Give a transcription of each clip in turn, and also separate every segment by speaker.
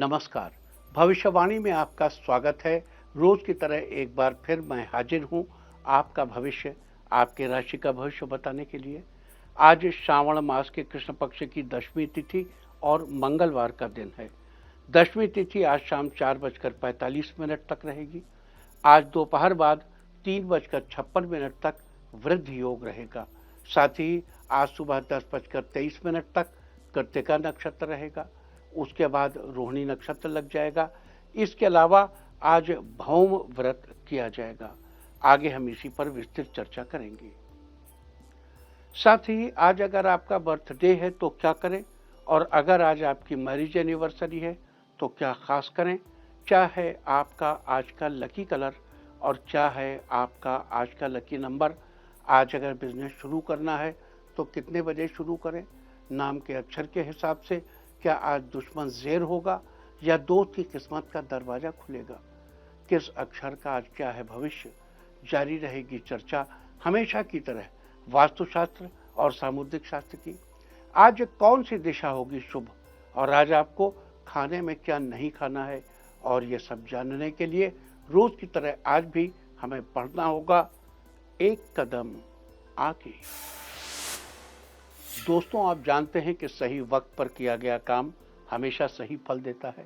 Speaker 1: नमस्कार। भविष्यवाणी में आपका स्वागत है। रोज की तरह एक बार फिर मैं हाजिर हूं आपका भविष्य, आपके राशि का भविष्य बताने के लिए। आज श्रावण मास के कृष्ण पक्ष की दशमी तिथि और मंगलवार का दिन है। दशमी तिथि आज शाम 4:45 तक रहेगी। आज दोपहर बाद 3:56 तक वृद्ध योग रहेगा। साथ ही आज सुबह 10:23 तक कृत्तिका नक्षत्र रहेगा। उसके बाद रोहिणी नक्षत्र लग जाएगा। इसके अलावा आज भौम व्रत किया जाएगा। आगे हम इसी पर विस्तृत चर्चा करेंगे। साथ ही आज अगर आपका बर्थडे है तो क्या करें, और अगर आज आपकी मैरिज एनिवर्सरी है तो क्या खास करें, क्या है आपका आज का लकी कलर और क्या है आपका आज का लकी नंबर। आज अगर बिजनेस शुरू करना है तो कितने बजे शुरू करें, नाम के अक्षर के हिसाब से क्या आज दुश्मन ज़ेर होगा या दोस्त की किस्मत का दरवाजा खुलेगा, किस अक्षर का आज क्या है भविष्य। जारी रहेगी चर्चा हमेशा की तरह वास्तुशास्त्र और सामुद्रिक शास्त्र की। आज कौन सी दिशा होगी शुभ और आज आपको खाने में क्या नहीं खाना है, और ये सब जानने के लिए रोज की तरह आज भी हमें पढ़ना होगा एक कदम आगे। दोस्तों, आप जानते हैं कि सही वक्त पर किया गया काम हमेशा सही फल देता है।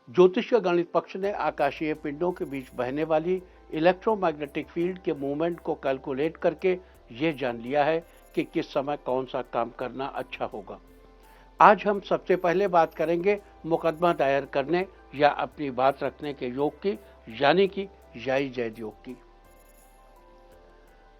Speaker 1: ज्योतिष गणित पक्ष ने आकाशीय पिंडों के बीच बहने वाली इलेक्ट्रोमैग्नेटिक फील्ड के मूवमेंट को कैलकुलेट करके ये जान लिया है कि किस समय कौन सा काम करना अच्छा होगा। आज हम सबसे पहले बात करेंगे मुकदमा दायर करने या अपनी बात रखने के योग की, यानी कि याई जैद योग की।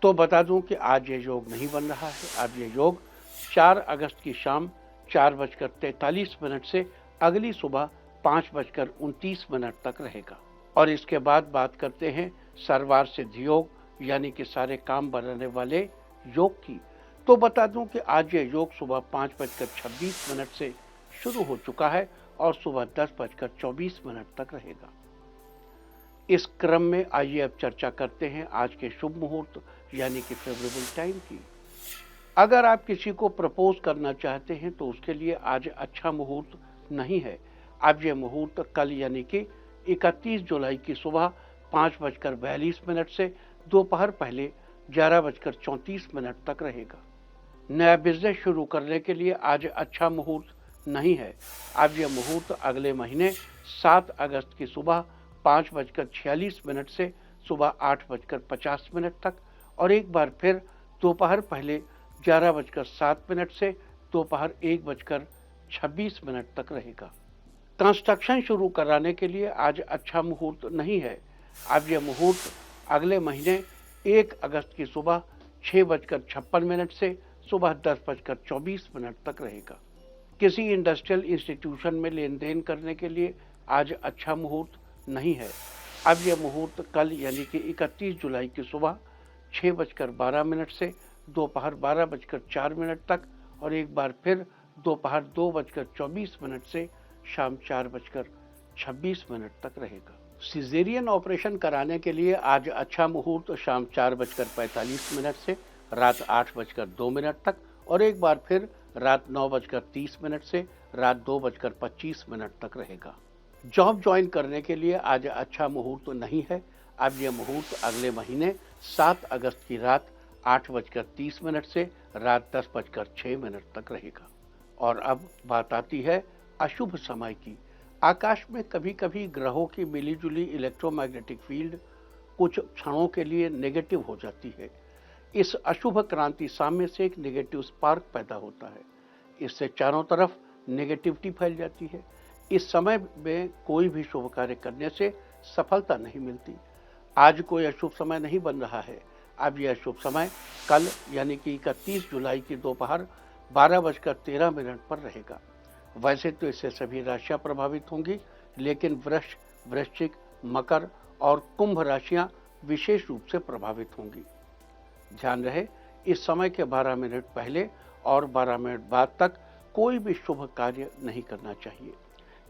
Speaker 1: तो बता दूं कि आज ये योग नहीं बन रहा है। अब ये योग 4 अगस्त की शाम 4:43 से अगली सुबह 5:29 तक रहेगा। और इसके बाद बात करते हैं सर्वार सिद्ध योग, यानी कि सारे काम बनाने वाले योग की। तो बता दूं कि आज ये योग सुबह 5:26 से शुरू हो चुका है और सुबह 10:24 तक रहेगा। इस क्रम में आइए अब चर्चा करते हैं आज के शुभ मुहूर्त, यानी कि फेवरेबल टाइम की। अगर आप किसी को प्रपोज करना चाहते हैं तो उसके लिए आज अच्छा मुहूर्त नहीं है। अब ये मुहूर्त कल यानी कि 31 जुलाई की सुबह 5:42 से दोपहर पहले 11:34 तक रहेगा। नया बिजनेस शुरू करने के लिए आज अच्छा मुहूर्त नहीं है। अब यह मुहूर्त अगले महीने 7 अगस्त की सुबह 5:46 से सुबह 8:50 तक और एक बार फिर दोपहर पहले 11:07 से दोपहर 1:26 तक रहेगा। कंस्ट्रक्शन शुरू कराने के लिए आज अच्छा मुहूर्त नहीं है। अब यह मुहूर्त अगले महीने 1 अगस्त की सुबह 6:56 से सुबह 10:24 तक रहेगा। किसी इंडस्ट्रियल इंस्टीट्यूशन में लेन देन करने के लिए आज अच्छा मुहूर्त नहीं है। अब यह मुहूर्त कल यानी कि 31 जुलाई की सुबह 6:12 से दोपहर 12:04 तक और एक बार फिर दोपहर 2:24 से शाम 4:26 तक रहेगा। सिजेरियन ऑपरेशन कराने के लिए आज अच्छा मुहूर्त शाम 4:45 से रात 8:02 तक और एक बार फिर रात 9:30 से रात 2:25 तक रहेगा। जॉब ज्वाइन करने के लिए आज अच्छा मुहूर्त नहीं है। अब यह मुहूर्त अगले महीने 7 अगस्त की रात 8:30 से रात 10:06 तक रहेगा। और अब बात आती है अशुभ समय की। आकाश में कभी कभी ग्रहों की मिलीजुली इलेक्ट्रोमैग्नेटिक फील्ड कुछ क्षणों के लिए नेगेटिव हो जाती है। इस अशुभ क्रांति साम्य से एक नेगेटिव स्पार्क पैदा होता है। इससे चारों तरफ नेगेटिविटी फैल जाती है। इस समय में कोई भी शुभ कार्य करने से सफलता नहीं मिलती। आज कोई अशुभ समय नहीं बन रहा है। अब यह शुभ समय कल यानी कि 31 जुलाई की दोपहर 12:13 पर रहेगा। वैसे तो इससे सभी राशियां प्रभावित होंगी, लेकिन वृष, वृश्चिक, मकर और कुंभ राशियां विशेष रूप से प्रभावित होंगी। ध्यान रहे, इस समय के 12 मिनट पहले और 12 मिनट बाद तक कोई भी शुभ कार्य नहीं करना चाहिए।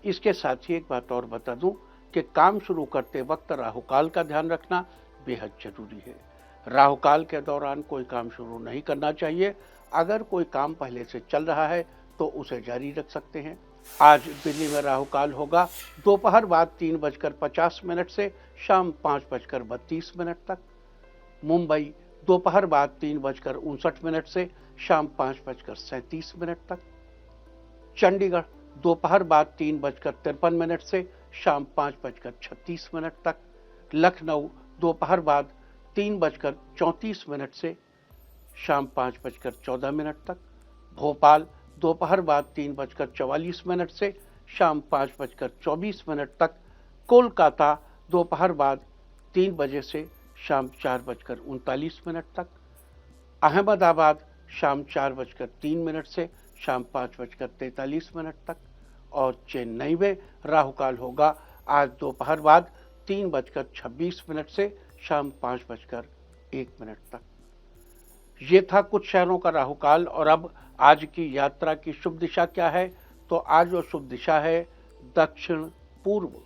Speaker 1: इसके साथ ही एक बात और बता दूं कि काम शुरू करते वक्त राहुकाल का ध्यान रखना बेहद जरूरी है। राहुकाल के दौरान कोई काम शुरू नहीं करना चाहिए। अगर कोई काम पहले से चल रहा है तो उसे जारी रख सकते हैं। आज दिल्ली में राहु काल होगा दोपहर बाद 3:50 से शाम 5:32 तक। मुंबई दोपहर बाद 3:59 से शाम 5:37 तक। चंडीगढ़ दोपहर बाद 3:53 से शाम 5:36 तक। लखनऊ दोपहर बाद 3:34 से शाम 5:14 तक। भोपाल दोपहर बाद 3:44 से शाम 5:24 तक। कोलकाता दोपहर बाद 3 बजे से शाम 4:39 तक। अहमदाबाद शाम 4:03 से शाम 5:43 तक। और चेन्नई में राहु काल होगा आज दोपहर बाद 3:26 से शाम 5:01 तक। ये था कुछ शहरों का राहु काल। और अब आज की यात्रा की शुभ दिशा क्या है? तो आज वो शुभ दिशा है दक्षिण पूर्व।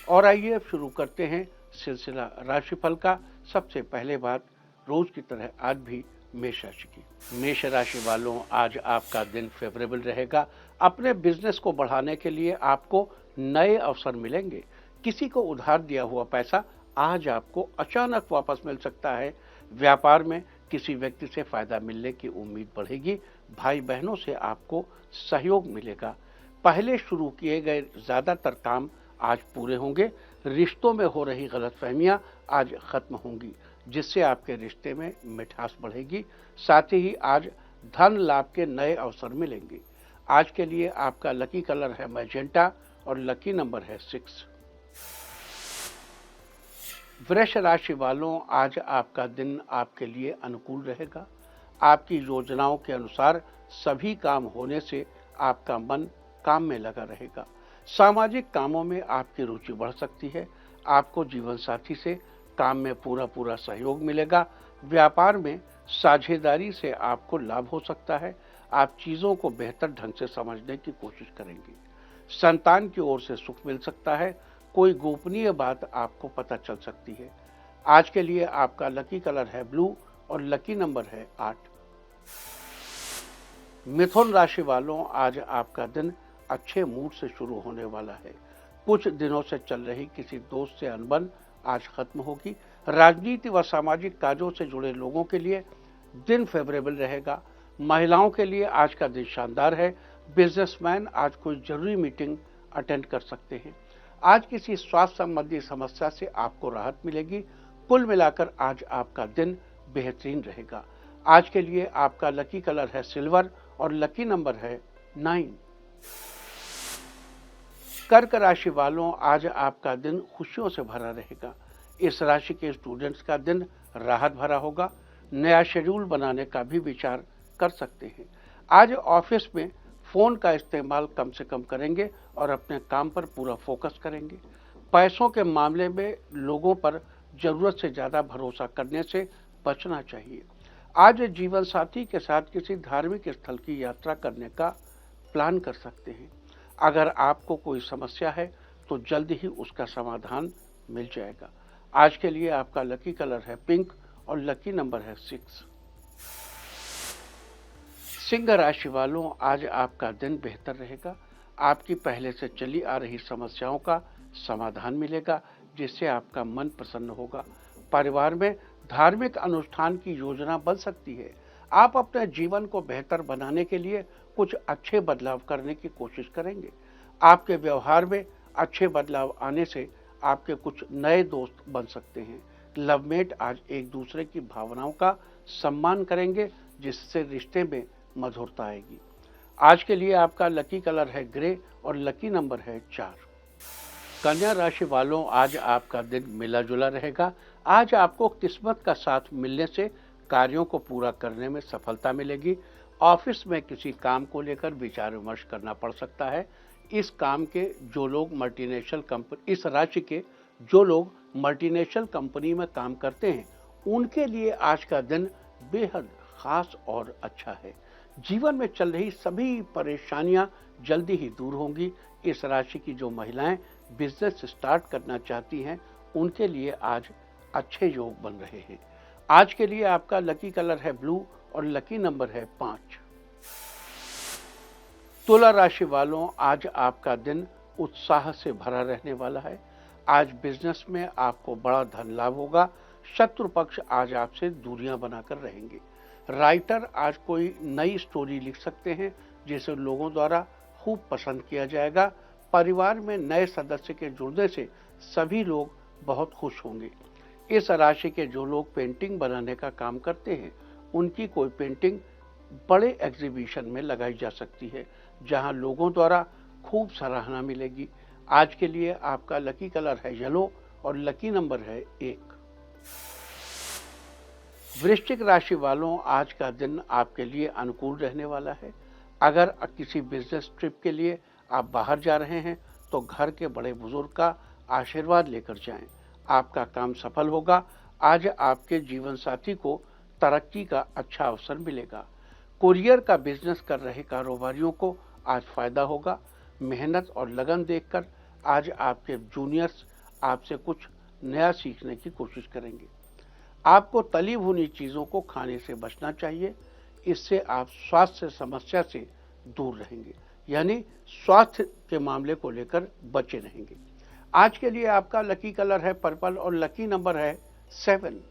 Speaker 1: और आइए शुरू करते हैं सिलसिला राशिफल का। सबसे पहले बात रोज की तरह आज भी मेष राशि की। मेष राशि वालों, आज आपका दिन फेवरेबल रहेगा। अपने बिजनेस को बढ़ाने के लिए आपको नए अवसर मिलेंगे। किसी को उधार दिया हुआ पैसा आज आपको अचानक वापस मिल सकता है। व्यापार में किसी व्यक्ति से फायदा मिलने की उम्मीद बढ़ेगी। भाई बहनों से आपको सहयोग मिलेगा। पहले शुरू किए गए ज्यादातर काम आज पूरे होंगे। रिश्तों में हो रही गलतफहमियां आज खत्म होंगी, जिससे आपके रिश्ते में मिठास बढ़ेगी। साथ ही आज धन लाभ के नए अवसर मिलेंगे। आज के लिए आपका लकी कलर है मैजेंटा और लकी नंबर है 6। वृष राशि वालों, आज आपका दिन आपके लिए अनुकूल रहेगा। आपकी योजनाओं के अनुसार सभी काम होने से आपका मन काम में लगा रहेगा। सामाजिक कामों में आपकी रुचि बढ़ सकती है। आपको जीवन साथी से काम में पूरा सहयोग मिलेगा। व्यापार में साझेदारी से आपको लाभ हो सकता है। आप चीजों को बेहतर ढंग से समझने की कोशिश करेंगे। संतान की ओर से सुख मिल सकता है। कोई गोपनीय बात आपको पता चल सकती है। आज के लिए आपका लकी कलर है ब्लू और लकी नंबर है 8। मिथुन राशि वालों, आज आपका दिन अच्छे मूड से शुरू होने वाला है। कुछ दिनों से चल रही किसी दोस्त से अनबन आज खत्म होगी। राजनीति व सामाजिक कार्यों से जुड़े लोगों के लिए दिन फेवरेबल रहेगा। महिलाओं के लिए आज का दिन शानदार है। बिजनेसमैन आज कोई जरूरी मीटिंग अटेंड कर सकते हैं। आज किसी स्वास्थ्य संबंधी समस्या से आपको राहत मिलेगी। कुल मिलाकर आज आपका दिन बेहतरीन रहेगा। आज के लिए आपका लकी कलर है सिल्वर और लकी नंबर है 9। कर्क राशि वालों, आज आपका दिन खुशियों से भरा रहेगा। इस राशि के स्टूडेंट्स का दिन राहत भरा होगा। नया शेड्यूल बनाने का भी विचार कर सकते हैं। आज ऑफिस में फोन का इस्तेमाल कम से कम करेंगे और अपने काम पर पूरा फोकस करेंगे। पैसों के मामले में लोगों पर जरूरत से ज्यादा भरोसा करने से बचना चाहिए। आज जीवन साथी के साथ किसी धार्मिक स्थल की यात्रा करने का प्लान कर सकते हैं। अगर आपको कोई समस्या है तो जल्द ही उसका समाधान मिल जाएगा। आज के लिए आपका लकी कलर है पिंक और लकी नंबर है 6। सिंह राशि वालों, आज आपका दिन बेहतर रहेगा। आपकी पहले से चली आ रही समस्याओं का समाधान मिलेगा, जिससे आपका मन प्रसन्न होगा। परिवार में धार्मिक अनुष्ठान की योजना बन सकती है। आप अपने जीवन को बेहतर बनाने के लिए कुछ अच्छे बदलाव करने की कोशिश करेंगे। आपके व्यवहार में अच्छे बदलाव आने से आपके कुछ नए दोस्त बन सकते हैं। लवमेट आज एक दूसरे की भावनाओं का सम्मान करेंगे, जिससे रिश्ते में मधुरता आएगी। आज के लिए आपका लकी कलर है ग्रे और लकी नंबर है 4। कन्या राशि वालों, आज आपका दिन मिला जुला रहेगा। आज आपको किस्मत का साथ मिलने से कार्यों को पूरा करने में सफलता मिलेगी। ऑफिस में किसी काम को लेकर विचार विमर्श करना पड़ सकता है। इस राशि के जो लोग मल्टीनेशनल कंपनी में काम करते हैं, उनके लिए आज का दिन बेहद खास और अच्छा है। जीवन में चल रही सभी परेशानियां जल्दी ही दूर होंगी। इस राशि की जो महिलाएं बिजनेस स्टार्ट करना चाहती हैं, उनके लिए आज अच्छे योग बन रहे हैं। आज के लिए आपका लकी कलर है ब्लू और लकी नंबर है 5। तुला राशि वालों, आज आपका दिन उत्साह से भरा रहने वाला है। आज बिजनेस में आपको बड़ा धन लाभ होगा। शत्रु पक्ष आज आपसे दूरियां बनाकर रहेंगे। राइटर आज कोई नई स्टोरी लिख सकते हैं जिसे लोगों द्वारा खूब पसंद किया जाएगा। परिवार में नए सदस्य के जुड़ने से सभी लोग बहुत खुश होंगे। इस राशि के जो लोग पेंटिंग बनाने का काम करते हैं, उनकी कोई पेंटिंग बड़े एग्जीबिशन में लगाई जा सकती है, जहां लोगों द्वारा खूब सराहना मिलेगी। आज के लिए आपका लकी कलर है येलो और लकी नंबर है 1। वृश्चिक राशि वालों, आज का दिन आपके लिए अनुकूल रहने वाला है। अगर किसी बिजनेस ट्रिप के लिए आप बाहर जा रहे हैं तो घर के बड़े बुजुर्ग का आशीर्वाद लेकर जाएं। आपका काम सफल होगा। आज आपके जीवन साथी को तरक्की का अच्छा अवसर मिलेगा। कुरियर का बिजनेस कर रहे कारोबारियों को आज फायदा होगा। मेहनत और लगन देखकर आज आपके जूनियर्स आपसे कुछ नया सीखने की कोशिश करेंगे। आपको तली भुनी चीजों को खाने से बचना चाहिए, इससे आप स्वास्थ्य समस्या से दूर रहेंगे, यानी स्वास्थ्य के मामले को लेकर बचे रहेंगे। आज के लिए आपका लकी कलर है पर्पल और लकी नंबर है 7।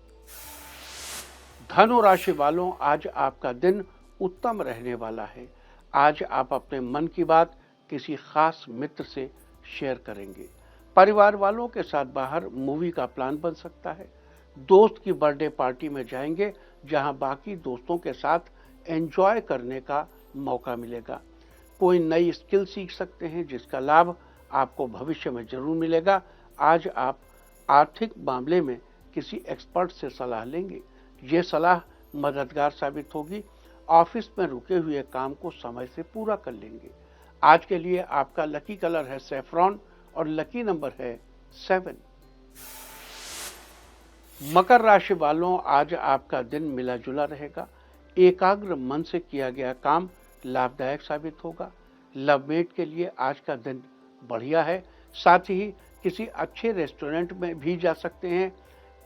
Speaker 1: धनु राशि वालों, आज आपका दिन उत्तम रहने वाला है। आज आप अपने मन की बात किसी खास मित्र से शेयर करेंगे। परिवार वालों के साथ बाहर मूवी का प्लान बन सकता है। दोस्त की बर्थडे पार्टी में जाएंगे, जहां बाकी दोस्तों के साथ एंजॉय करने का मौका मिलेगा। कोई नई स्किल सीख सकते हैं जिसका लाभ आपको भविष्य में जरूर मिलेगा। आज आप आर्थिक मामले में किसी एक्सपर्ट से सलाह लेंगे। ये सलाह मददगार साबित होगी। ऑफिस में रुके हुए काम को समय से पूरा कर लेंगे। आज के लिए आपका लकी कलर है सैफरॉन और लकी नंबर है 7। मकर राशि वालों, आज आपका दिन मिला जुला रहेगा। एकाग्र मन से किया गया काम लाभदायक साबित होगा। लवमेट के लिए आज का दिन बढ़िया है। साथ ही किसी अच्छे रेस्टोरेंट में भी जा सकते हैं।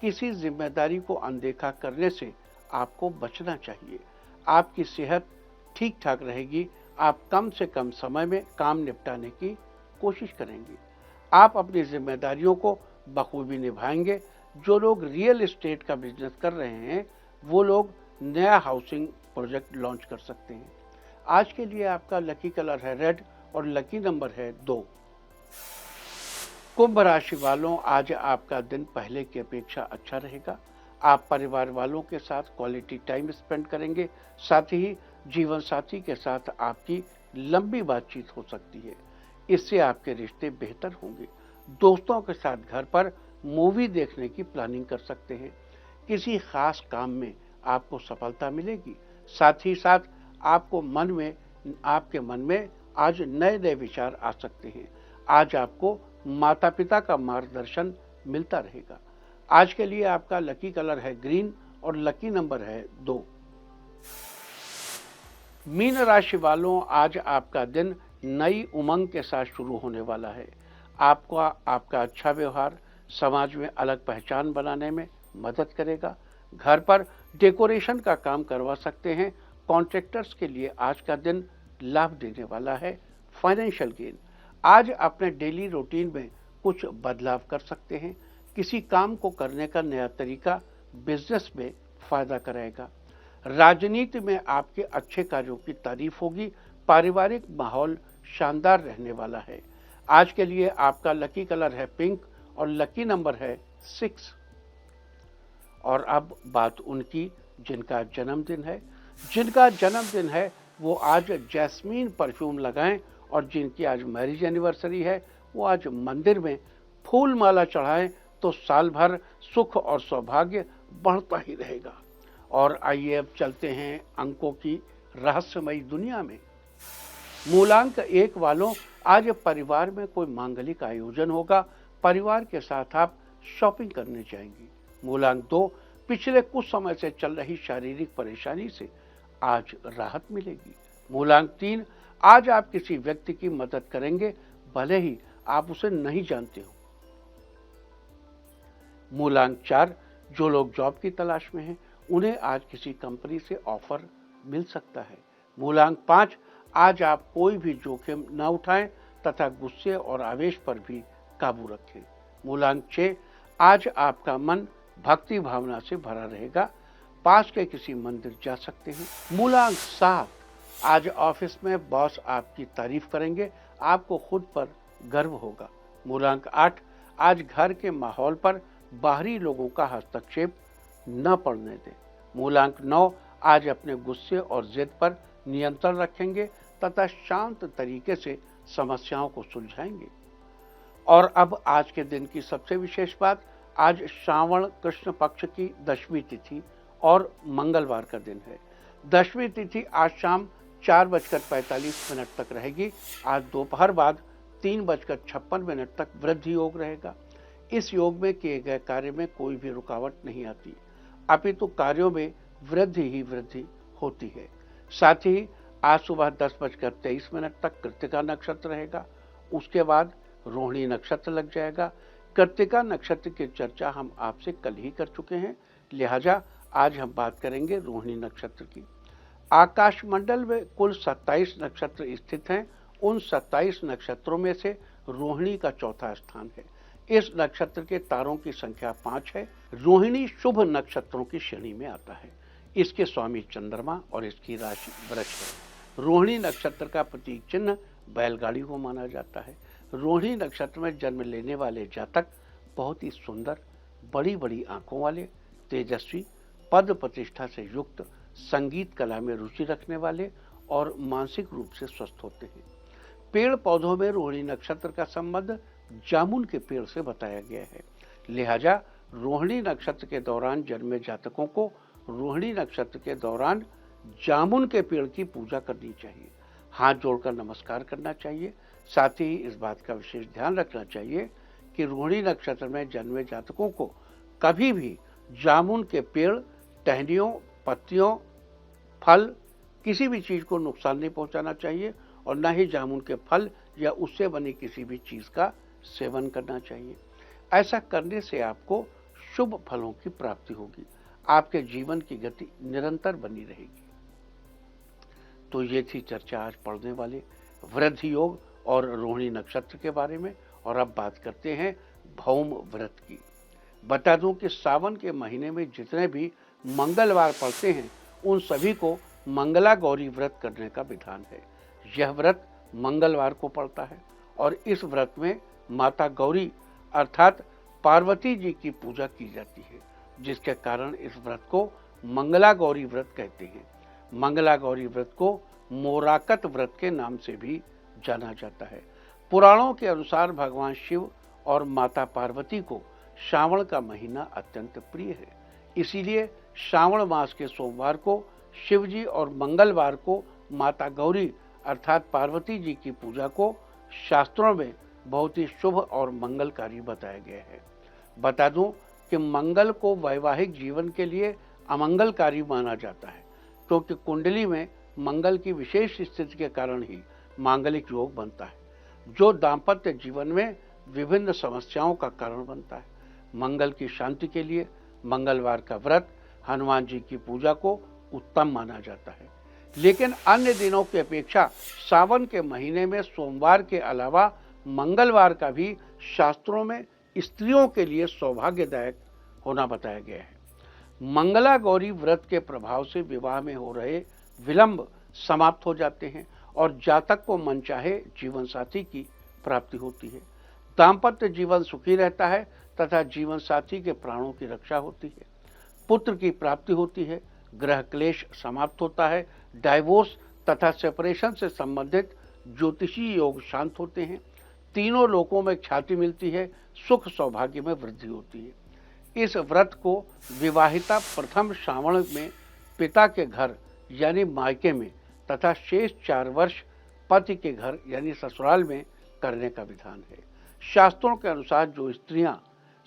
Speaker 1: किसी जिम्मेदारी को अनदेखा करने से आपको बचना चाहिए। आपकी सेहत ठीक ठाक रहेगी। आप कम से कम समय में काम निपटाने की कोशिश करेंगे। आप अपनी जिम्मेदारियों को बखूबी निभाएंगे। जो लोग रियल एस्टेट का बिजनेस कर रहे हैं, वो लोग नया हाउसिंग प्रोजेक्ट लॉन्च कर सकते हैं। आज के लिए आपका लकी कलर है रेड और लकी नंबर है 2। कुंभ राशि वालों, आज आपका दिन पहले की अपेक्षा अच्छा रहेगा। आप परिवार वालों के साथ क्वालिटी टाइम स्पेंड करेंगे। साथ ही जीवन साथी के साथ आपकी लंबी बातचीत हो सकती है। इससे आपके रिश्ते बेहतर होंगे। दोस्तों के साथ घर पर मूवी देखने की प्लानिंग कर सकते हैं। किसी खास काम में आपको सफलता मिलेगी। साथ ही साथ आपके मन में आज नए नए विचार आ सकते हैं। आज आपको माता पिता का मार्गदर्शन मिलता रहेगा। आज के लिए आपका लकी कलर है ग्रीन और लकी नंबर है 2। मीन राशि वालों, आज आपका दिन नई उमंग के साथ शुरू होने वाला है। आपका अच्छा व्यवहार समाज में अलग पहचान बनाने में मदद करेगा। घर पर डेकोरेशन का काम करवा सकते हैं। कॉन्ट्रैक्टर्स के लिए आज का दिन लाभ देने वाला है। फाइनेंशियल गेन, आज अपने डेली रूटीन में कुछ बदलाव कर सकते हैं। किसी काम को करने का नया तरीका बिजनेस में फायदा कराएगा। राजनीति में आपके अच्छे कार्यों की तारीफ होगी। पारिवारिक माहौल शानदार रहने वाला है। आज के लिए आपका लकी कलर है पिंक और लकी नंबर है 6। और अब बात उनकी जिनका जन्मदिन है वो आज जैस्मीन परफ्यूम लगाएं, और जिनकी आज मैरिज एनिवर्सरी है वो आज मंदिर में फूल माला चढ़ाएं, तो साल भर सुख और सौभाग्य बढ़ता ही रहेगा। और आइए अब चलते हैं अंकों की रहस्यमयी दुनिया में। मूलांक 1 वालों, आज परिवार में कोई मांगलिक आयोजन होगा। परिवार के साथ आप शॉपिंग करने जाएंगे। मूलांक 2, पिछले कुछ समय से चल रही शारीरिक परेशानी से आज राहत मिलेगी। मूलांक 3, आज आप किसी व्यक्ति की मदद करेंगे, भले ही आप उसे नहीं जानते हो। मूलांक 4, जो लोग जॉब की तलाश में हैं, उन्हें आज किसी कंपनी से ऑफर मिल सकता है। मूलांक 5, आज आप कोई भी जोखिम न उठाएं तथा गुस्से और आवेश पर भी काबू रखें। मूलांक 6, आज आपका मन भक्ति भावना से भरा रहेगा। पास के किसी मंदिर जा सकते हैं। मूलांक 7, आज ऑफिस में बॉस आपकी तारीफ करेंगे, आपको खुद पर गर्व होगा। मूलांक 8, आज घर के माहौल पर बाहरी लोगों का हस्तक्षेप न पड़ने दें। मूलांक 9, आज अपने गुस्से और जिद पर नियंत्रण रखेंगे तथा शांत तरीके से समस्याओं को सुलझाएंगे। और अब आज के दिन की सबसे विशेष बात, आज श्रावण कृष्ण पक्ष की दशमी तिथि और मंगलवार का दिन है। दशमी तिथि आज शाम 4:45 तक रहेगी। आज दोपहर बाद 3:56 तक वृद्धि योग रहेगा। इस योग में किए गए कार्य में कोई भी रुकावट नहीं आती, अपितु कार्यों में वृद्धि ही वृद्धि होती है। साथ ही आज सुबह 10:23 तक कृत्तिका नक्षत्र रहेगा। उसके बाद रोहिणी नक्षत्र लग जाएगा। कृत्तिका नक्षत्र की चर्चा हम आपसे कल ही कर चुके हैं, लिहाजा आज हम बात करेंगे रोहिणी नक्षत्र की। आकाश मंडल में कुल 27 नक्षत्र स्थित हैं। उन 27 नक्षत्रों में से रोहिणी का चौथा स्थान है। इस नक्षत्र के तारों की संख्या 5 है। रोहिणी शुभ नक्षत्रों की श्रेणी में आता है। इसके स्वामी चंद्रमा और इसकी राशि वृष है। रोहिणी नक्षत्र का प्रतीक चिन्ह बैलगाड़ी को माना जाता है। रोहिणी नक्षत्र में जन्म लेने वाले जातक बहुत ही सुंदर, बड़ी बड़ी आंखों वाले, तेजस्वी, पद प्रतिष्ठा से युक्त, संगीत कला में रुचि रखने वाले और मानसिक रूप से स्वस्थ होते हैं। पेड़ पौधों में रोहिणी नक्षत्र का संबंध जामुन के पेड़ से बताया गया है, लिहाजा रोहिणी नक्षत्र के दौरान जन्मे जातकों को रोहिणी नक्षत्र के दौरान जामुन के पेड़ की पूजा करनी चाहिए, हाथ जोड़कर नमस्कार करना चाहिए। साथ ही इस बात का विशेष ध्यान रखना चाहिए कि रोहिणी नक्षत्र में जन्मे जातकों को कभी भी जामुन के पेड़, टहनियों, पत्तियों, फल, किसी भी चीज को नुकसान नहीं पहुंचाना चाहिए और न ही जामुन के फल या उससे बनी किसी भी चीज का सेवन करना चाहिए। ऐसा करने से आपको शुभ फलों की प्राप्ति होगी। आपके जीवन की गति निरंतर बनी रहेगी। तो ये थी चर्चा आज पढ़ने वाले वृद्धि योग और रोहिणी नक्षत्र के बारे में। और अब बात करते हैं भौम व्रत की। बता दूं कि सावन के महीने में जितने भी मंगलवार पड़ते हैं उन सभी को मंगला गौरी व्रत करने का विधान है। यह व्रत मंगलवार को पड़ता है और इस व्रत में माता गौरी अर्थात पार्वती जी की पूजा की जाती है, जिसके कारण इस व्रत को मंगला गौरी व्रत कहते हैं। मंगला गौरी व्रत को मोराकत व्रत के नाम से भी जाना जाता है। पुराणों के अनुसार भगवान शिव और माता पार्वती को श्रावण का महीना अत्यंत प्रिय है, इसीलिए श्रावण मास के सोमवार को शिव जी और मंगलवार को माता गौरी अर्थात पार्वती जी की पूजा को शास्त्रों में बहुत ही शुभ और मंगलकारी बताया गया है। बता दूं कि मंगल को वैवाहिक जीवन के लिए अमंगलकारी माना जाता है, क्योंकि कुंडली में मंगल की विशेष स्थिति के कारण ही मांगलिक योग बनता है, जो दाम्पत्य जीवन में विभिन्न समस्याओं का कारण बनता है। मंगल की शांति के लिए मंगलवार का व्रत, हनुमान जी की पूजा को उत्तम माना जाता है। लेकिन अन्य दिनों की अपेक्षा सावन के महीने में सोमवार के अलावा मंगलवार का भी शास्त्रों में स्त्रियों के लिए सौभाग्यदायक होना बताया गया है। मंगला गौरी व्रत के प्रभाव से विवाह में हो रहे विलंब समाप्त हो जाते हैं और जातक को मनचाहे जीवन साथी की प्राप्ति होती है। दाम्पत्य जीवन सुखी रहता है तथा जीवन साथी के प्राणों की रक्षा होती है। पुत्र की प्राप्ति होती है। ग्रह क्लेश समाप्त होता है। डाइवोर्स तथा सेपरेशन से संबंधित ज्योतिषी योग शांत होते हैं। तीनों लोकों में ख्याति मिलती है। सुख सौभाग्य में वृद्धि होती है। इस व्रत को विवाहिता प्रथम श्रावण में पिता के घर यानी मायके में तथा शेष 4 वर्ष पति के घर यानी ससुराल में करने का विधान है। शास्त्रों के अनुसार जो स्त्रियां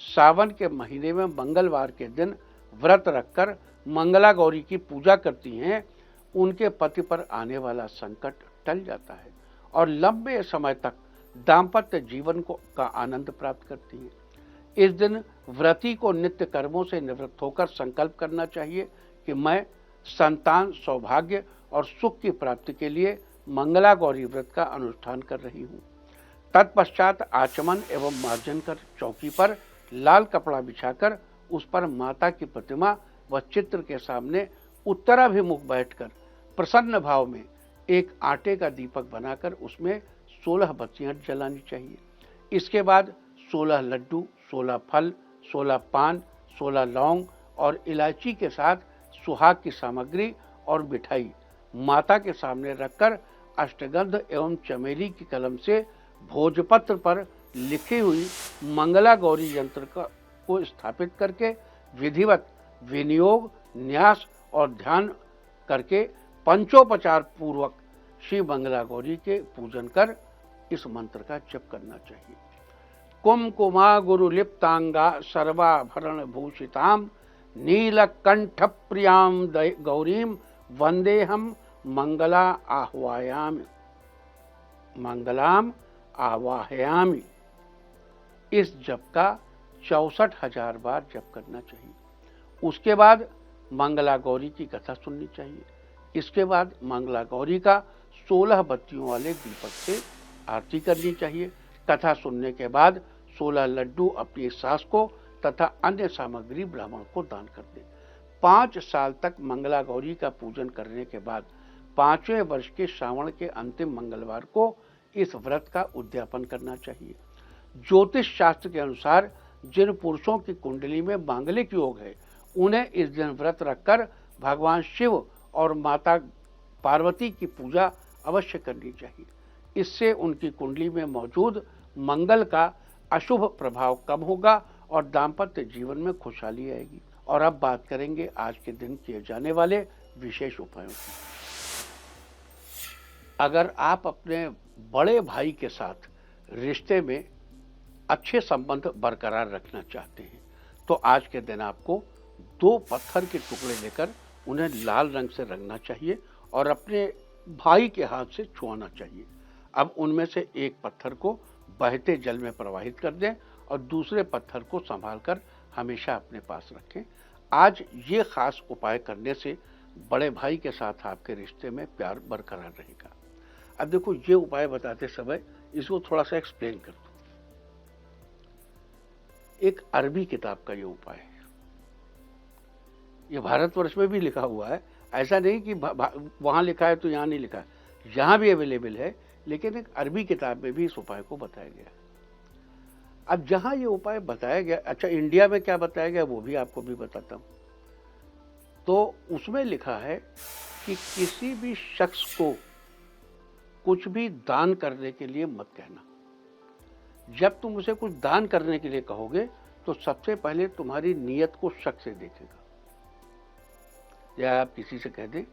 Speaker 1: सावन के महीने में मंगलवार के दिन व्रत रखकर मंगला गौरी की पूजा करती हैं, उनके पति पर आने वाला संकट टल जाता है और लंबे समय तक दाम्पत्य जीवन का आनंद प्राप्त करती हैं। इस दिन व्रती को नित्य कर्मों से निवृत्त होकर संकल्प करना चाहिए कि मैं संतान, सौभाग्य और सुख की प्राप्ति के लिए मंगला गौरी व्रत का अनुष्ठान कर रही हूँ। तत्पश्चात आचमन एवं मार्जन कर चौकी पर लाल कपड़ा बिछाकर उस पर माता की प्रतिमा व चित्र के सामने उत्तराभिमुख बैठकर प्रसन्न भाव में एक आटे का दीपक बनाकर उसमें 16 बत्तियां जलानी चाहिए। इसके बाद 16 लड्डू, 16 फल, 16 पान, 16 लौंग और इलायची के साथ सुहाग की सामग्री और मिठाई माता के सामने रखकर अष्टगंध एवं चमेली की कलम से भोजपत्र पर लिखी हुई मंगला गौरी यंत्र को स्थापित करके विधिवत विनियोग, न्यास और ध्यान करके पंचोपचार पूर्वक श्री मंगला गौरी के पूजन कर इस मंत्र का जप करना चाहिए। कुमकुमा गुरुलिप्तांगा सर्वाभरण भूषिताम नीलकंठ प्रियाम गौरीम वंदेहम मंगलाम आवाहयामि। इस जप का 64,000 बार जप करना चाहिए। उसके बाद मंगला गौरी की कथा सुननी चाहिए। इसके बाद मंगला गौरी का 16 बत्तियों वाले दीपक से आरती करनी चाहिए। कथा सुनने के बाद 16 लड्डू अपनी सास को तथा अन्य सामग्री ब्राह्मण को दान कर दे। 5 साल तक मंगला गौरी का पूजन करने के बाद 5वें वर्ष के श्रावण के अंतिम मंगलवार को इस व्रत का उद्यापन करना चाहिए। ज्योतिष शास्त्र के अनुसार जिन पुरुषों की कुंडली में मांगलिक योग है उन्हें इस दिन व्रत रखकर भगवान शिव और माता पार्वती की पूजा अवश्य करनी चाहिए। इससे उनकी कुंडली में मौजूद मंगल का अशुभ प्रभाव कम होगा और दाम्पत्य जीवन में खुशहाली आएगी। और अब बात करेंगे आज के दिन किए जाने वाले विशेष उपायों की। अगर आप अपने बड़े भाई के साथ रिश्ते में अच्छे संबंध बरकरार रखना चाहते हैं तो आज के दिन आपको 2 पत्थर के टुकड़े लेकर उन्हें लाल रंग से रंगना चाहिए और अपने भाई के हाथ से छुआना चाहिए। अब उनमें से एक पत्थर को बहते जल में प्रवाहित कर दें और दूसरे पत्थर को संभालकर हमेशा अपने पास रखें। आज ये खास उपाय करने से बड़े भाई के साथ आपके रिश्ते में प्यार बरकरार रहेगा। अब देखो, ये उपाय बताते समय इसको थोड़ा सा एक्सप्लेन कर दूं। एक अरबी किताब का ये उपाय है। ये भारतवर्ष में भी लिखा हुआ है, ऐसा नहीं कि वहां लिखा है तो यहां नहीं लिखा है, यहां भी अवेलेबल है, लेकिन एक अरबी किताब में भी इस उपाय को बताया गया। अब जहां ये उपाय बताया गया, अच्छा इंडिया में क्या बताया गया वो भी आपको भी बताता हूं। तो उसमें लिखा है कि किसी भी शख्स को कुछ भी दान करने के लिए मत कहना। जब तुम उसे कुछ दान करने के लिए कहोगे तो सबसे पहले तुम्हारी नीयत को शक से देखेगा। या आप किसी से कह दें,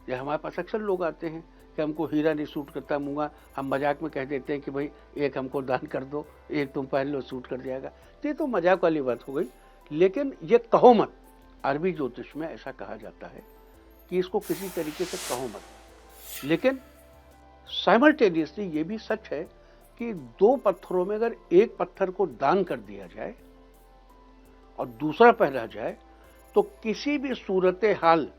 Speaker 1: या हमारे पास अक्सर लोग आते हैं कि हमको हीरा नहीं सूट करता मूंगा, हम मजाक में कह देते हैं कि भाई एक हमको दान कर दो, एक तुम पहन लो सूट कर जाएगा। तो ये तो मजाक वाली बात हो गई, लेकिन ये कहो मत। अरबी ज्योतिष में ऐसा कहा जाता है कि इसको किसी तरीके से कहो मत। लेकिन साइमल्टेनियसली ये भी सच है कि 2 पत्थरों में अगर एक पत्थर को दान कर दिया जाए और दूसरा पहना जाए तो किसी भी सूरत हाल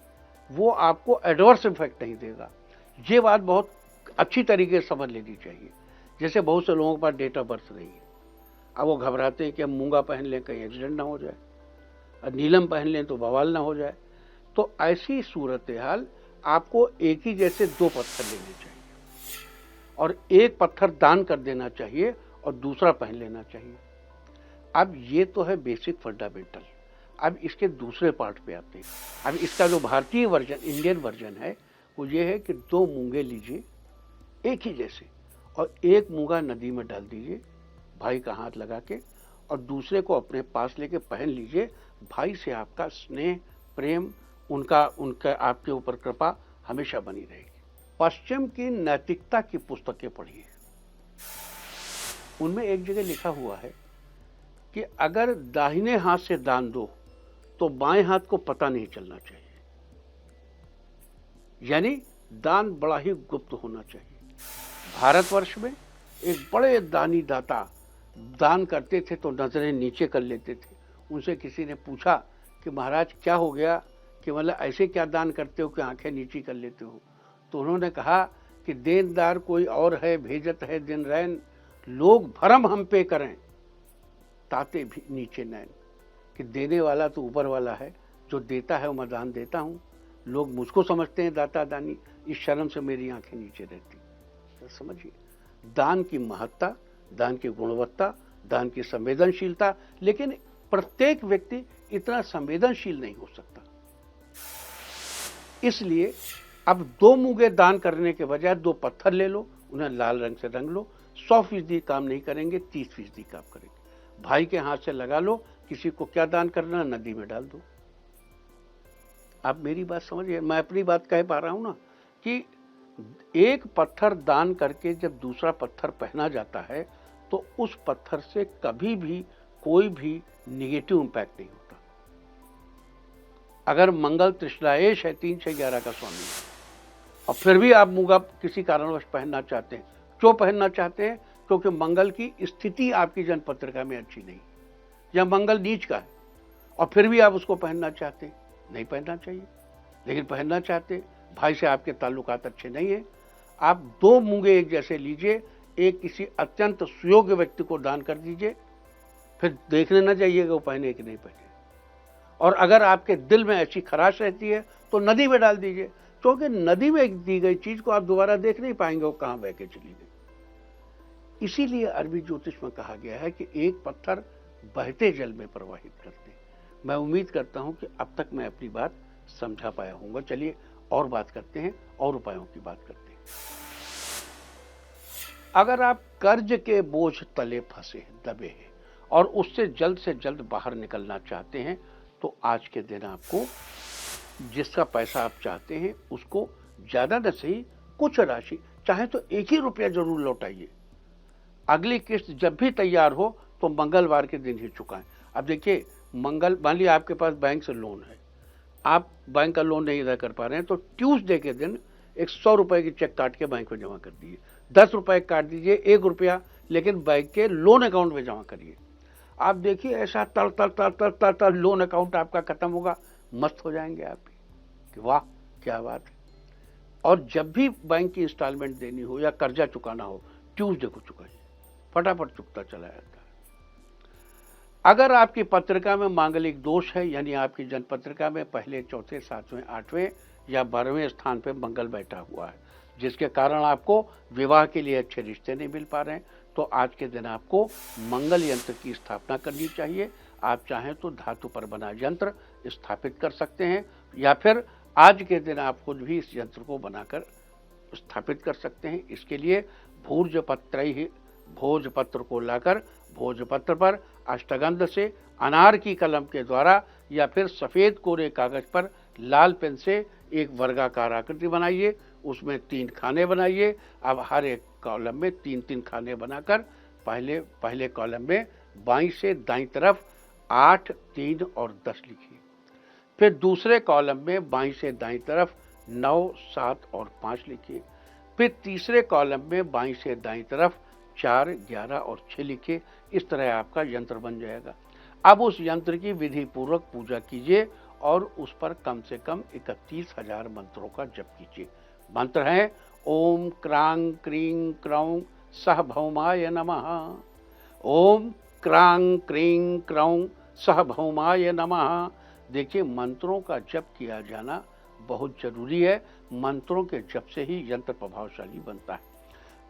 Speaker 1: वो आपको एडवर्स इफेक्ट नहीं देगा। ये बात बहुत अच्छी तरीके से समझ लेनी चाहिए। जैसे बहुत से लोगों के पास डेट ऑफ बर्थ नहीं है, अब वो घबराते हैं कि हम मूंगा पहन लें कहीं एक्सीडेंट ना हो जाए, और नीलम पहन लें तो बवाल ना हो जाए। तो ऐसी सूरत हाल आपको एक ही जैसे 2 पत्थर लेने चाहिए और एक पत्थर दान कर देना चाहिए और दूसरा पहन लेना चाहिए। अब ये तो है बेसिक फंडामेंटल। अब इसके दूसरे पार्ट पे आते हैं। अब इसका जो भारतीय वर्जन, इंडियन वर्जन है, वो ये है कि 2 मूंगे लीजिए एक ही जैसे और एक मूंगा नदी में डाल दीजिए भाई का हाथ लगा के, और दूसरे को अपने पास लेके पहन लीजिए। भाई से आपका स्नेह, प्रेम, उनका आपके ऊपर कृपा हमेशा बनी रहेगी। पश्चिम की नैतिकता की पुस्तकें पढ़िए, उनमें एक जगह लिखा हुआ है कि अगर दाहिने हाथ से दान दो तो बाएं हाथ को पता नहीं चलना चाहिए। यानी दान बड़ा ही गुप्त होना चाहिए। भारतवर्ष में एक बड़े दानी दाता दान करते थे तो नजरें नीचे कर लेते थे। उनसे किसी ने पूछा कि महाराज क्या हो गया, कि मतलब ऐसे क्या दान करते हो कि आंखें नीची कर लेते हो। तो उन्होंने कहा कि देनदार कोई और है, भेजत है दिन रैन, लोग भरम हम पे करें, ताते भी नीचे नैन। कि देने वाला तो ऊपर वाला है, जो देता है वो मैं दान देता हूँ, लोग मुझको समझते हैं दाता दानी, इस शर्म से मेरी आंखें नीचे रहती। तो समझिए दान की महत्ता, दान की गुणवत्ता, दान की संवेदनशीलता, लेकिन प्रत्येक व्यक्ति इतना संवेदनशील नहीं हो सकता। इसलिए अब 2 मूंगे दान करने के बजाय 2 पत्थर ले लो, उन्हें लाल रंग से रंग लो। 100% काम नहीं करेंगे, 30% काम करेंगे। भाई के हाथ से लगा लो, किसी को क्या दान करना, नदी में डाल दो। आप मेरी बात समझिए, मैं अपनी बात कह पा रहा हूं ना, कि एक पत्थर दान करके जब दूसरा पत्थर पहना जाता है तो उस पत्थर से कभी भी कोई भी निगेटिव इंपैक्ट नहीं होता। अगर मंगल तृष्णाएश है, 3 से 11 का स्वामी है, और फिर भी आप मूंगा किसी कारणवश पहनना चाहते हैं, क्यों पहनना चाहते हैं? क्योंकि मंगल की स्थिति आपकी जन्म पत्रिका में अच्छी नहीं, या मंगल नीच का है, और फिर भी आप उसको पहनना चाहते हैं। नहीं पहनना चाहिए, लेकिन पहनना चाहते हैं। भाई से आपके ताल्लुकात अच्छे नहीं है, आप 2 मूंगे एक जैसे लीजिए, एक किसी अत्यंत सुयोग्य व्यक्ति को दान कर दीजिए, फिर देखने ना जाइएगा वो पहने कि नहीं पहने। और अगर आपके दिल में ऐसी खराश रहती है तो नदी में डाल दीजिए, क्योंकि नदी में दी गई चीज को आप दोबारा देख नहीं पाएंगे वो कहां बह के चली गई। इसीलिए अरबी ज्योतिष में कहा गया है कि एक पत्थर बहते जल में प्रवाहित करते। मैं उम्मीद करता हूं कि अब तक मैं अपनी बात समझा पाया हूंगा। चलिए और बात करते हैं, और उपायों की बात करते हैं। अगर आप कर्ज के बोझ तले फंसे दबे हैं और उससे जल्द बाहर निकलना चाहते हैं, तो आज के दिन आपको जिसका पैसा आप चाहते हैं उसको ज्यादा न सही कुछ राशि, चाहे तो 1 ही रुपया जरूर लौटाइए। अगली किस्त जब भी तैयार हो तो मंगलवार के दिन ही चुकाएं। अब देखिए, मान लीजिए आपके पास बैंक से लोन है, आप बैंक का लोन नहीं अदा कर पा रहे हैं, तो ट्यूसडे के दिन एक 100 रुपए की चेक काट के बैंक में जमा कर दीजिए। 10 रुपए काट दीजिए, 1 रुपया लेकिन बैंक के लोन अकाउंट में जमा करिए। आप देखिए ऐसा तर लोन अकाउंट आपका खत्म होगा, मस्त हो जाएंगे आप भी कि वाह क्या बात है। और जब भी बैंक की इंस्टॉलमेंट देनी हो या कर्जा चुकाना हो, ट्यूसडे को चुकाइए, फटाफट चुकता चला जाता है। अगर आपकी पत्रिका में मांगलिक दोष है, यानी आपकी जन्म पत्रिका में पहले, चौथे, 7वें, 8वें या 12वें स्थान पर मंगल बैठा हुआ है, जिसके कारण आपको विवाह के लिए अच्छे रिश्ते नहीं मिल पा रहे हैं, तो आज के दिन आपको मंगल यंत्र की स्थापना करनी चाहिए। आप चाहें तो धातु पर बना यंत्र स्थापित कर सकते हैं, या फिर आज के दिन आप खुद भी इस यंत्र को बनाकर स्थापित कर सकते हैं। इसके लिए भोजपत्र को लाकर भोजपत्र पर अष्टगंध से अनार की कलम के द्वारा या फिर सफेद कोरे कागज पर लाल पेन से एक वर्गाकार आकृति बनाइए, उसमें 3 खाने बनाइए। अब हर एक कॉलम में 3-3 खाने बनाकर पहले कॉलम में बाईं से दाईं तरफ 8, 3 और 10 लिखिए। फिर दूसरे कॉलम में बाईं से दाईं तरफ 9, 7 और 5 लिखिए। फिर तीसरे कॉलम में बाईं से दाईं तरफ 4, 11 और 6 लिखिए। इस तरह आपका यंत्र बन जाएगा। अब उस यंत्र की विधि पूर्वक पूजा कीजिए और उस पर कम से कम 31,000 मंत्रों का जप कीजिए। मंत्र हैं ओम क्रांग क्रीं क्रौं सह भौमाय नमः, ओम क्रांग क्रीं क्रौं सह भौमाय नमः। देखिए, मंत्रों का जप किया जाना बहुत जरूरी है। मंत्रों के जप से ही यंत्र प्रभावशाली बनता है।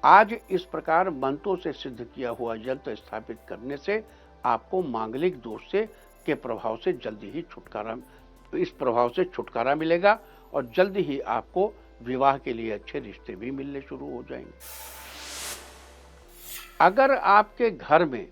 Speaker 1: आज इस प्रकार मंत्रों से सिद्ध किया हुआ यंत्र स्थापित करने से आपको मांगलिक दोष के प्रभाव से जल्दी ही छुटकारा मिलेगा और जल्दी ही आपको विवाह के लिए अच्छे रिश्ते भी मिलने शुरू हो जाएंगे। अगर आपके घर में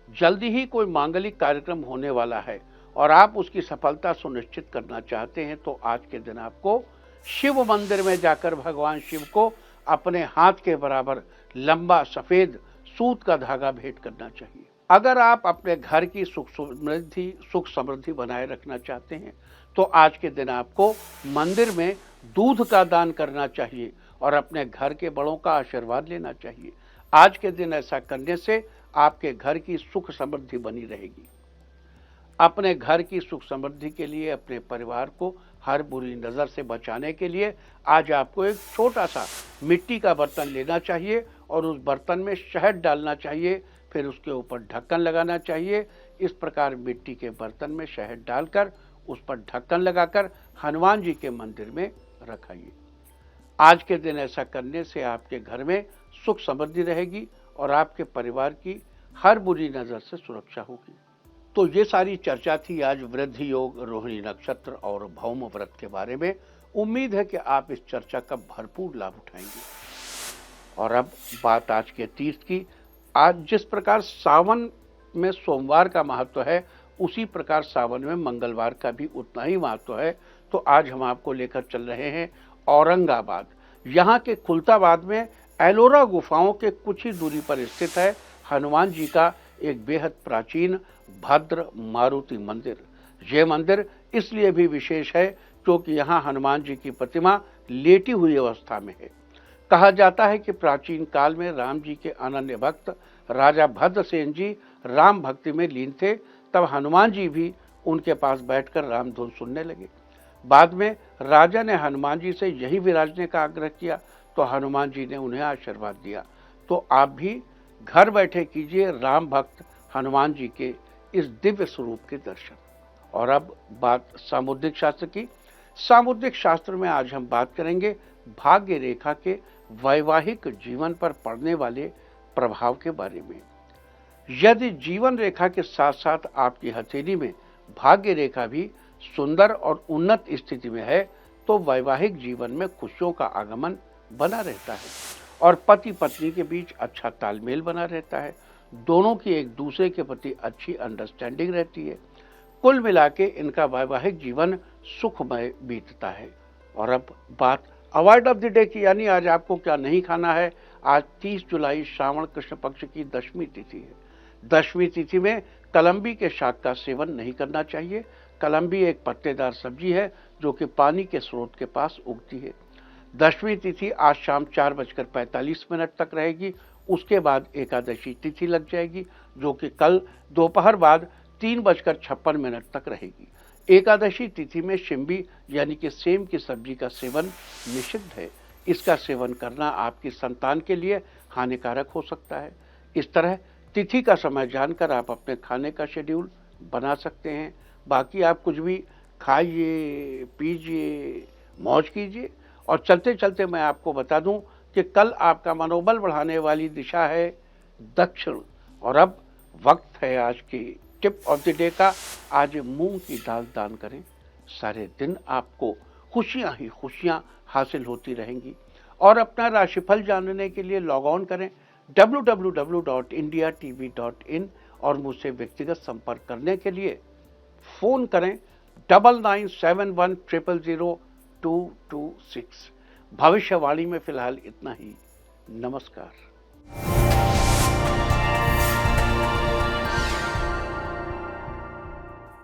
Speaker 1: जल्दी ही कोई मांगलिक कार्यक्रम होने वाला है और आप उसकी सफलता सुनिश्चित करना चाहते हैं, तो आज के दिन आपको शिव मंदिर में जाकर भगवान शिव को अपने हाथ के बराबर लंबा सफेद सूत का धागा भेंट करना चाहिए। अगर आप अपने घर की सुख समृद्धि बनाए रखना चाहते हैं, तो आज के दिन आपको मंदिर में दूध का दान करना चाहिए और अपने घर के बड़ों का आशीर्वाद लेना चाहिए। आज के दिन ऐसा करने से आपके घर की सुख समृद्धि बनी रहेगी। अपने घर की सुख समृद्धि के लिए, अपने परिवार को हर बुरी नज़र से बचाने के लिए आज आपको एक छोटा सा मिट्टी का बर्तन लेना चाहिए और उस बर्तन में शहद डालना चाहिए, फिर उसके ऊपर ढक्कन लगाना चाहिए। इस प्रकार मिट्टी के बर्तन में शहद डालकर उस पर ढक्कन लगाकर हनुमान जी के मंदिर में रखाइए। आज के दिन ऐसा करने से आपके घर में सुख समृद्धि रहेगी और आपके परिवार की हर बुरी नज़र से सुरक्षा होगी। तो ये सारी चर्चा थी आज वृद्धि योग, रोहिणी नक्षत्र और भौम व्रत के बारे में। उम्मीद है कि आप इस चर्चा का भरपूर लाभ उठाएंगे। और अब बात आज के तीर्थ की। आज जिस प्रकार सावन में सोमवार का महत्व है, उसी प्रकार सावन में मंगलवार का भी उतना ही महत्व है। तो आज हम आपको लेकर चल रहे हैं औरंगाबाद। यहाँ के खुलताबाद में एलोरा गुफाओं के कुछ ही दूरी पर स्थित है हनुमान जी का एक बेहद प्राचीन भद्र मारुति मंदिर। यह मंदिर इसलिए भी विशेष है क्योंकि यहाँ हनुमान जी की प्रतिमा लेटी हुई अवस्था में है। कहा जाता है कि प्राचीन काल में राम जी के अनन्य भक्त राजा भद्रसेन जी राम भक्ति में लीन थे, तब हनुमान जी भी उनके पास बैठकर राम धुन सुनने लगे। बाद में राजा ने हनुमान जी से यही विराजने का आग्रह किया, तो हनुमान जी ने उन्हें आशीर्वाद दिया। तो आप भी घर बैठे कीजिए राम भक्त हनुमान जी के इस दिव्य स्वरूप के दर्शन। और अब बात सामुद्रिक शास्त्र की। सामुद्रिक शास्त्र में आज हम बात करेंगे भाग्य रेखा के वैवाहिक जीवन पर पड़ने वाले प्रभाव के बारे में। यदि जीवन रेखा के साथ साथ आपकी हथेली में भाग्य रेखा भी सुंदर और उन्नत स्थिति में है, तो वैवाहिक जीवन में खुशियों का आगमन बना रहता है और पति पत्नी के बीच अच्छा तालमेल बना रहता है। दोनों की एक दूसरे के प्रति अच्छी अंडरस्टैंडिंग रहती है। कुल मिला के इनका वैवाहिक जीवन सुखमय बीतता है। और अब बात अवॉइड ऑफ द डे की, यानी आज आपको क्या नहीं खाना है। आज 30 जुलाई श्रावण कृष्ण पक्ष की दशमी तिथि है। दशमी तिथि में कलंबी के शाक का सेवन नहीं करना चाहिए। कलंबी एक पत्तेदार सब्जी है जो कि पानी के स्रोत के पास उगती है। दशमी तिथि आज शाम 4:45 तक रहेगी। उसके बाद एकादशी तिथि लग जाएगी जो कि कल दोपहर बाद 3:56 तक रहेगी। एकादशी तिथि में शिम्बी यानी कि सेम की सब्जी का सेवन निषिद्ध है। इसका सेवन करना आपकी संतान के लिए हानिकारक हो सकता है। इस तरह तिथि का समय जानकर आप अपने खाने का शेड्यूल बना सकते हैं। बाकी आप कुछ भी खाइए, पीजिए, मौज कीजिए। और चलते चलते मैं आपको बता दूं कि कल आपका मनोबल बढ़ाने वाली दिशा है दक्षिण। और अब वक्त है आज की टिप ऑफ द डे का। आज मूंग की दाल दान करें, सारे दिन आपको खुशियां ही खुशियां हासिल होती रहेंगी। और अपना राशिफल जानने के लिए लॉग ऑन करें www.indiatv.in और मुझसे व्यक्तिगत संपर्क करने के लिए फोन करें 9971000226। भविष्यवाणी में फिलहाल इतना ही। नमस्कार।